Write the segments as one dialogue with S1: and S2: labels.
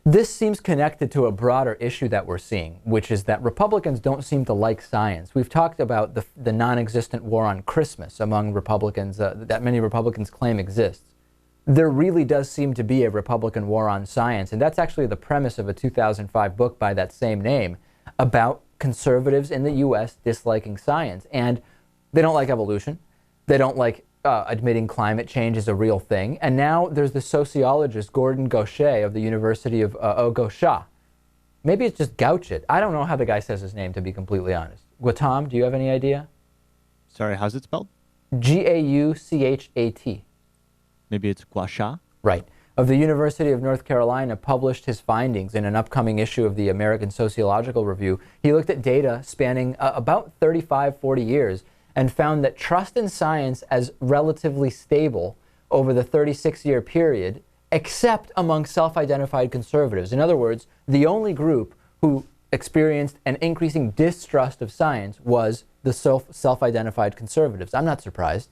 S1: This seems connected to a broader issue that we're seeing, which is that Republicans don't seem to like science. We've talked about the non-existent war on Christmas among Republicans that many Republicans claim exists. There really does seem to be a Republican war on science, and that's actually the premise of a 2005 book by that same name about conservatives in the U.S. disliking science. And they don't like evolution. They don't like admitting climate change is a real thing. And now there's the sociologist Gordon Gauchet of the University of Gauchet. Maybe it's just Gauchet. I don't know how the guy says his name, to be completely honest. Gautam, do you have any idea?
S2: Sorry, how's it spelled?
S1: Gauchat.
S2: Maybe it's Guasha?
S1: Right. Of the University of North Carolina, published his findings in an upcoming issue of the American Sociological Review. He looked at data spanning about 35, 40 years and found that trust in science as relatively stable over the 36-year period, except among self-identified conservatives. In other words, the only group who experienced an increasing distrust of science was the self-identified conservatives. I'm not surprised.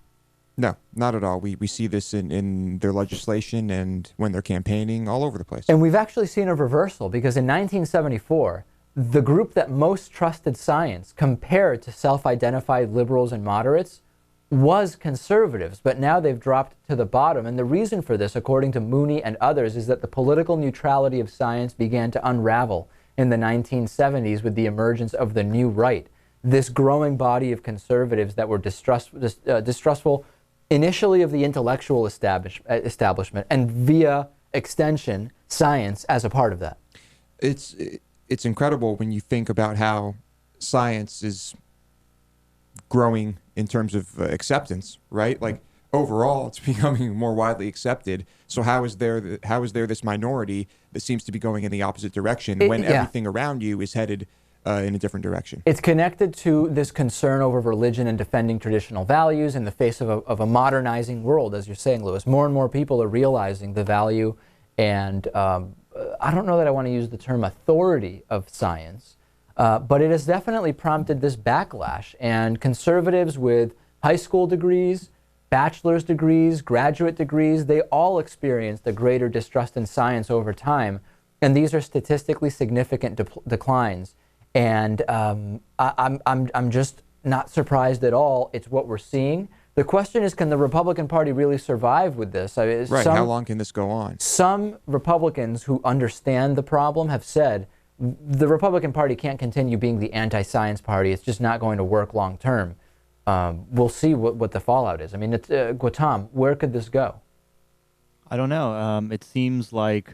S3: No, not at all. We see this in their legislation and when they're campaigning all over the place.
S1: And we've actually seen a reversal, because in 1974, the group that most trusted science compared to self-identified liberals and moderates was conservatives, but now they've dropped to the bottom. And the reason for this, according to Mooney and others, is that the political neutrality of science began to unravel in the 1970s with the emergence of the New Right. This growing body of conservatives that were distrustful initially of the intellectual establishment, and via extension, science as a part of that.
S3: It's incredible when you think about how science is growing in terms of acceptance, right? Like overall, it's becoming more widely accepted. So how is there this minority that seems to be going in the opposite direction when everything around you is headed in a different direction?
S1: It's connected to this concern over religion and defending traditional values in the face of a modernizing world, as you're saying, Lewis. More and more people are realizing the value and I don't know that I want to use the term authority of science, but it has definitely prompted this backlash. And conservatives with high school degrees, bachelor's degrees, graduate degrees, they all experienced a greater distrust in science over time. And these are statistically significant declines. And I'm just not surprised at all. It's what we're seeing. The question is, can the Republican Party really survive with this? I mean,
S3: right, how long can this go on? Some
S1: Republicans who understand the problem have said the Republican Party can't continue being the anti-science party. It's just not going to work long term. We'll see what the fallout is. I mean, Gautam, where could this go?
S2: I don't know. It seems like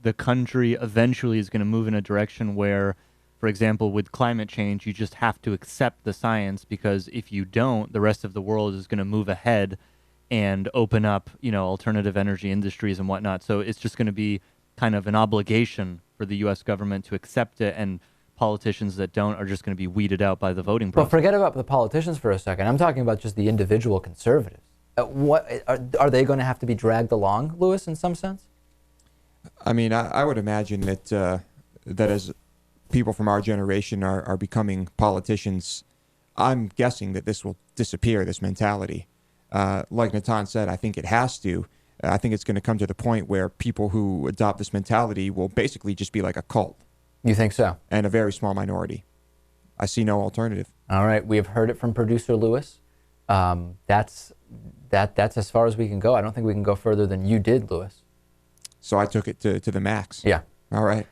S2: the country eventually is going to move in a direction where, for example, with climate change, you just have to accept the science, because if you don't, the rest of the world is going to move ahead and open up, alternative energy industries and whatnot. So it's just going to be kind of an obligation for the U.S. government to accept it, and politicians that don't are just going to be weeded out by the voting process.
S1: But forget about the politicians for a second. I'm talking about just the individual conservatives. What are they going to have to be dragged along, Lewis, in some sense?
S3: I mean, I would imagine that that as people from our generation are becoming politicians, I'm guessing that this will disappear, this mentality. Like Natan said, I think it has to. I think it's going to come to the point where people who adopt this mentality will basically just be like a cult.
S1: You think so?
S3: And a very small minority. I see no alternative.
S1: All right, we have heard it from producer Lewis. That's as far as we can go. I don't think we can go further than you did, Lewis.
S3: So I took it to the max.
S1: Yeah.
S3: All right.